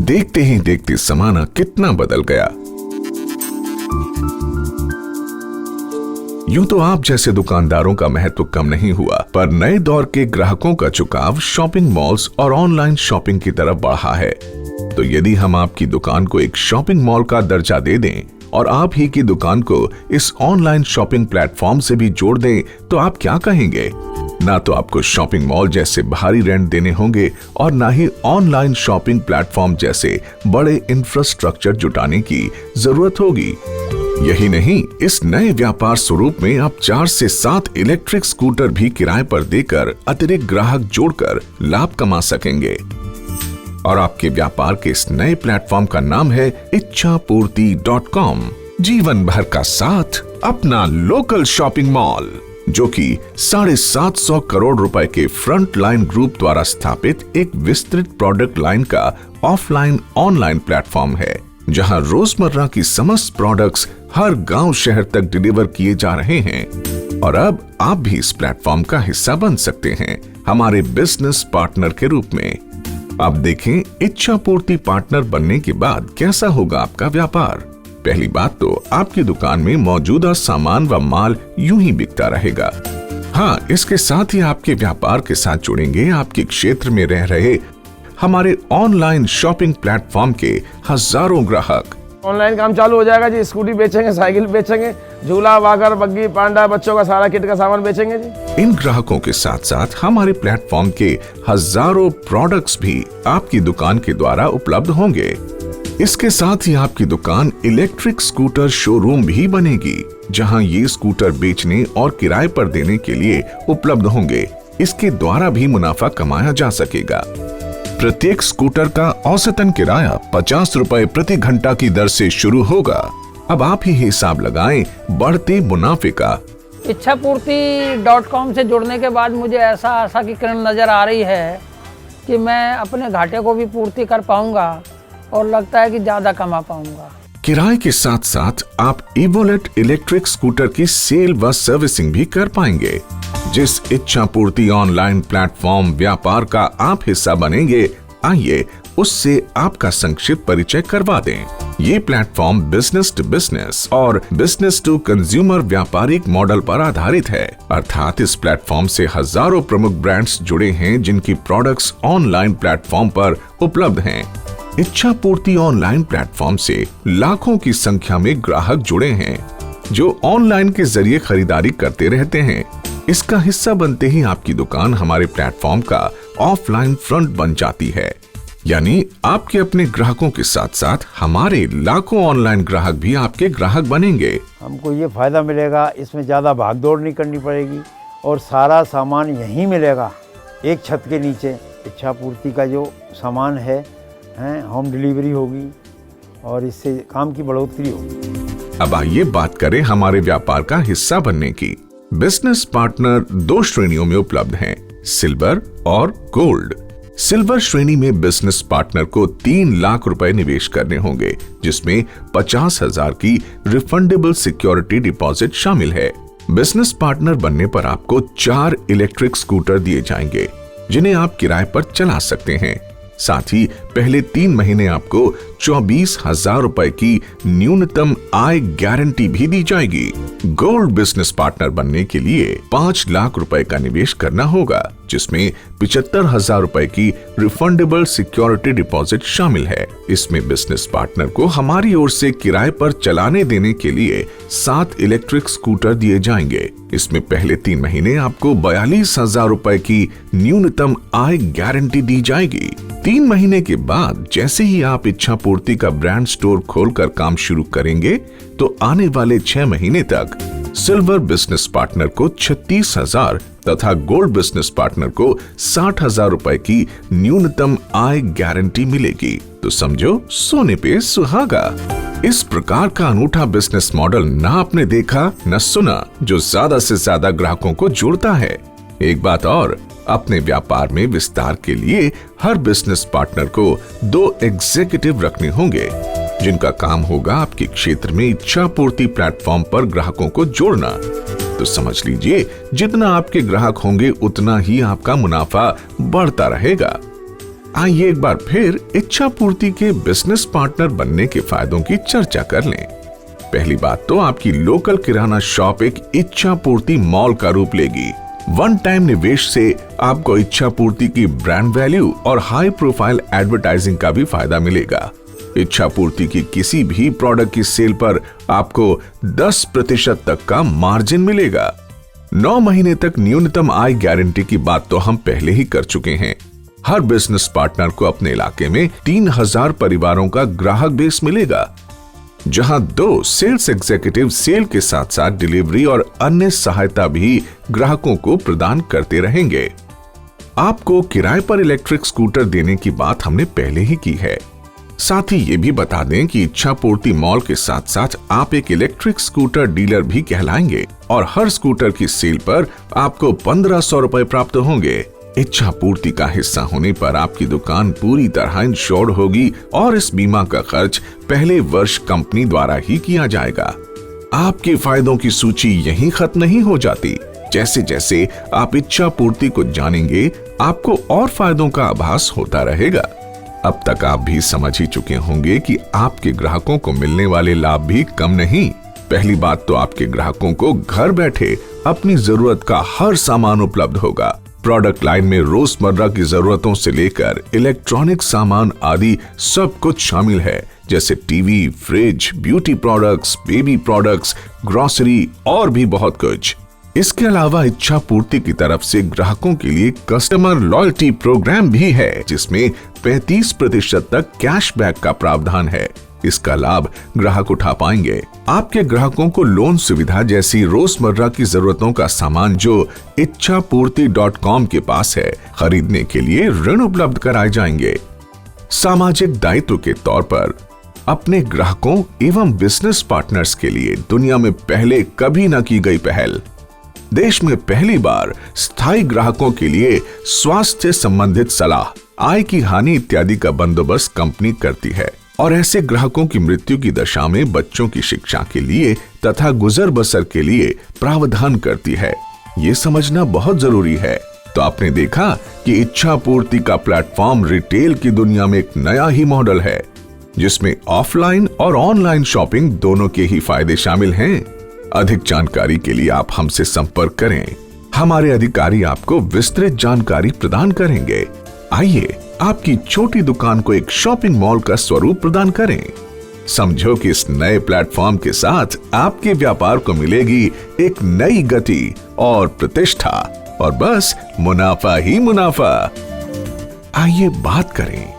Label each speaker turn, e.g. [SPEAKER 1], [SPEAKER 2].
[SPEAKER 1] देखते ही देखते जमाना कितना बदल गया। यूं तो आप जैसे दुकानदारों का महत्व कम नहीं हुआ, पर नए दौर के ग्राहकों का झुकाव शॉपिंग मॉल्स और ऑनलाइन शॉपिंग की तरफ बढ़ा है। तो यदि हम आपकी दुकान को एक शॉपिंग मॉल का दर्जा दे दें और आप ही की दुकान को इस ऑनलाइन शॉपिंग प्लेटफॉर्म से भी जोड़ दें, तो आप क्या कहेंगे? ना तो आपको शॉपिंग मॉल जैसे भारी रेंट देने होंगे और ना ही ऑनलाइन शॉपिंग प्लेटफॉर्म जैसे बड़े इंफ्रास्ट्रक्चर जुटाने की जरूरत होगी। यही नहीं, इस नए व्यापार स्वरूप में आप 4 से 7 इलेक्ट्रिक स्कूटर भी किराए पर देकर अतिरिक्त ग्राहक जोड़कर लाभ कमा सकेंगे। और आपके व्यापार के इस नए प्लेटफॉर्म का नाम है इच्छापूर्ति.com। जीवन भर का साथ, अपना लोकल शॉपिंग मॉल, जो कि 750 करोड़ रुपए के फ्रंट लाइन ग्रुप द्वारा स्थापित एक विस्तृत प्रोडक्ट लाइन का ऑफलाइन ऑनलाइन प्लेटफॉर्म है, जहां रोजमर्रा की समस्त प्रोडक्ट्स हर गांव शहर तक डिलीवर किए जा रहे हैं। और अब आप भी इस प्लेटफॉर्म का हिस्सा बन सकते हैं हमारे बिजनेस पार्टनर के रूप में। अब देखें इच्छा पूर्ति पार्टनर बनने के बाद कैसा होगा आपका व्यापार। पहली बात तो आपकी दुकान में मौजूदा सामान व माल यूं ही बिकता रहेगा। हाँ, इसके साथ ही आपके व्यापार के साथ जुड़ेंगे आपके क्षेत्र में रह रहे हमारे ऑनलाइन शॉपिंग प्लेटफॉर्म के हजारों ग्राहक।
[SPEAKER 2] ऑनलाइन काम चालू हो जाएगा जी। स्कूटी बेचेंगे, साइकिल बेचेंगे, झूला, वागर, बग्गी, पांडा, बच्चों का सारा किट का सामान बेचेंगे जी।
[SPEAKER 1] इन ग्राहकों के साथ साथ हमारे प्लेटफॉर्म के हजारों प्रोडक्ट्स भी आपकी दुकान के द्वारा उपलब्ध होंगे। इसके साथ ही आपकी दुकान इलेक्ट्रिक स्कूटर शोरूम भी बनेगी, जहां ये स्कूटर बेचने और किराए पर देने के लिए उपलब्ध होंगे। इसके द्वारा भी मुनाफा कमाया जा सकेगा। प्रत्येक स्कूटर का औसतन किराया 50 रुपए प्रति घंटा की दर से शुरू होगा। अब आप ही हिसाब लगाएं बढ़ते मुनाफे का।
[SPEAKER 3] इच्छापूर्ति.com से जुड़ने के बाद मुझे ऐसा आशा की किरण नजर आ रही है कि मैं अपने घाटे को भी पूर्ति कर पाऊंगा और लगता है कि ज्यादा कमा पाऊंगा।
[SPEAKER 1] किराए के साथ साथ आप इवोलेट इलेक्ट्रिक स्कूटर की सेल व सर्विसिंग भी कर पाएंगे। जिस इच्छा पूर्ति ऑनलाइन प्लेटफॉर्म व्यापार का आप हिस्सा बनेंगे, आइए उससे आपका संक्षिप्त परिचय करवा दें। ये प्लेटफॉर्म बिजनेस टू बिजनेस और बिजनेस टू कंज्यूमर व्यापारिक मॉडल पर आधारित है। अर्थात इस प्लेटफॉर्म से हजारों प्रमुख ब्रांड्स जुड़े हैं, जिनकी प्रोडक्ट्स ऑनलाइन प्लेटफॉर्म पर उपलब्ध हैं। इच्छा पूर्ति ऑनलाइन प्लेटफॉर्म से लाखों की संख्या में ग्राहक जुड़े हैं, जो ऑनलाइन के जरिए खरीदारी करते रहते हैं। इसका हिस्सा बनते ही आपकी दुकान हमारे प्लेटफॉर्म का ऑफलाइन फ्रंट बन जाती है। यानी आपके अपने ग्राहकों के साथ साथ हमारे लाखों ऑनलाइन ग्राहक भी आपके ग्राहक बनेंगे।
[SPEAKER 4] हमको ये फायदा मिलेगा, इसमें ज्यादा भागदौड़ नहीं करनी पड़ेगी और सारा सामान यहीं मिलेगा, एक छत के नीचे। इच्छा पूर्ति का जो सामान है होम डिलीवरी होगी और इससे काम की बढ़ोतरी होगी।
[SPEAKER 1] अब आइए बात करें हमारे व्यापार का हिस्सा बनने की। बिजनेस पार्टनर 2 श्रेणियों में उपलब्ध हैं, सिल्वर और गोल्ड। सिल्वर श्रेणी में बिजनेस पार्टनर को 3 लाख रुपए निवेश करने होंगे, जिसमें 50,000 की रिफंडेबल सिक्योरिटी डिपॉजिट शामिल है। बिजनेस पार्टनर बनने पर आपको 4 इलेक्ट्रिक स्कूटर दिए जाएंगे, जिन्हें आप किराए पर चला सकते हैं। साथ ही पहले 3 महीने आपको 24,000 रुपए की न्यूनतम आय गारंटी भी दी जाएगी। गोल्ड बिजनेस पार्टनर बनने के लिए 5 लाख रुपए का निवेश करना होगा, जिसमें 75,000 रुपए की रिफंडेबल सिक्योरिटी डिपॉजिट शामिल है। इसमें बिजनेस पार्टनर को हमारी ओर से किराए पर चलाने देने के लिए 7 इलेक्ट्रिक स्कूटर दिए जाएंगे। इसमें पहले 3 महीने आपको 42,000 रुपए की न्यूनतम आय गारंटी दी जाएगी। 3 महीने के बाद जैसे ही आप इच्छा पूर्ति का ब्रांड स्टोर खोलकर काम शुरू करेंगे, तो आने वाले 6 महीने तक सिल्वर बिजनेस पार्टनर को 36,000 तथा गोल्ड बिजनेस पार्टनर को 60,000 रुपए की न्यूनतम आय गारंटी मिलेगी। तो समझो सोने पे सुहागा। इस प्रकार का अनूठा बिजनेस मॉडल ना आपने देखा न सुना, जो ज्यादा से ज्यादा ग्राहकों को जोड़ता है। एक बात और, अपने व्यापार में विस्तार के लिए हर बिजनेस पार्टनर को 2 एग्जीक्यूटिव रखने होंगे, जिनका काम होगा आपके क्षेत्र में इच्छा पूर्ति प्लेटफॉर्म पर ग्राहकों को जोड़ना। तो समझ लीजिए, जितना आपके ग्राहक होंगे उतना ही आपका मुनाफा बढ़ता रहेगा। आइए एक बार फिर इच्छा पूर्ति के बिजनेस पार्टनर बनने के फायदों की चर्चा कर लें। पहली बात तो आपकी लोकल किराना शॉप एक इच्छा पूर्ति मॉल का रूप लेगी। वन टाइम निवेश से आपको इच्छा पूर्ति की ब्रांड वैल्यू और हाई प्रोफाइल एडवर्टाइजिंग का भी फायदा मिलेगा। इच्छा पूर्ति की किसी भी प्रोडक्ट की सेल पर आपको 10% तक का मार्जिन मिलेगा। 9 महीने तक न्यूनतम आय गारंटी की बात तो हम पहले ही कर चुके हैं। हर बिजनेस पार्टनर को अपने इलाके में 3000 परिवारों का ग्राहक बेस मिलेगा, जहां 2 सेल्स एग्जीक्यूटिव सेल के साथ साथ डिलीवरी और अन्य सहायता भी ग्राहकों को प्रदान करते रहेंगे। आपको किराए पर इलेक्ट्रिक स्कूटर देने की बात हमने पहले ही की है। साथ ही ये भी बता दें कि इच्छा पूर्ति मॉल के साथ साथ आप एक इलेक्ट्रिक स्कूटर डीलर भी कहलाएंगे और हर स्कूटर की सेल पर आपको 1500 रुपए प्राप्त होंगे। इच्छा पूर्ति का हिस्सा होने पर आपकी दुकान पूरी तरह इंश्योर्ड होगी और इस बीमा का खर्च पहले वर्ष कंपनी द्वारा ही किया जाएगा। आपके फायदों की सूची यहीं खत्म नहीं हो जाती। जैसे जैसे आप इच्छा पूर्ति को जानेंगे, आपको और फायदों का आभास होता रहेगा। अब तक आप भी समझ ही चुके होंगे कि आपके ग्राहकों को मिलने वाले लाभ भी कम नहीं। पहली बात तो आपके ग्राहकों को घर बैठे अपनी जरूरत का हर सामान उपलब्ध होगा। प्रोडक्ट लाइन में रोजमर्रा की जरूरतों से लेकर इलेक्ट्रॉनिक सामान आदि सब कुछ शामिल है, जैसे TV, fridge, beauty products, baby products, grocery और भी बहुत कुछ। इसके अलावा इच्छा पूर्ति की तरफ से ग्राहकों के लिए कस्टमर लॉयल्टी प्रोग्राम भी है, जिसमें 35% तक कैशबैक का प्रावधान है। इसका लाभ ग्राहक उठा पाएंगे। आपके ग्राहकों को लोन सुविधा जैसी रोजमर्रा की जरूरतों का सामान जो इच्छापूर्ति.com के पास है, खरीदने के लिए ऋण उपलब्ध कराए जाएंगे। सामाजिक दायित्व के तौर पर अपने ग्राहकों एवं बिजनेस पार्टनर्स के लिए दुनिया में पहले कभी न की गई पहल। देश में पहली बार स्थायी ग्राहकों के लिए स्वास्थ्य संबंधित सलाह, आय की हानि इत्यादि का बंदोबस्त कंपनी करती है और ऐसे ग्राहकों की मृत्यु की दशा में बच्चों की शिक्षा के लिए तथा गुजर बसर के लिए प्रावधान करती है। ये समझना बहुत जरूरी है। तो आपने देखा कि इच्छा पूर्ति का प्लेटफॉर्म रिटेल की दुनिया में एक नया ही मॉडल है, जिसमें ऑफलाइन और ऑनलाइन शॉपिंग दोनों के ही फायदे शामिल हैं। अधिक जानकारी के लिए आप हमसे संपर्क करें। हमारे अधिकारी आपको विस्तृत जानकारी प्रदान करेंगे। आइए आपकी छोटी दुकान को एक शॉपिंग मॉल का स्वरूप प्रदान करें। समझो कि इस नए प्लेटफॉर्म के साथ आपके व्यापार को मिलेगी एक नई गति और प्रतिष्ठा और बस मुनाफा ही मुनाफा। आइए बात करें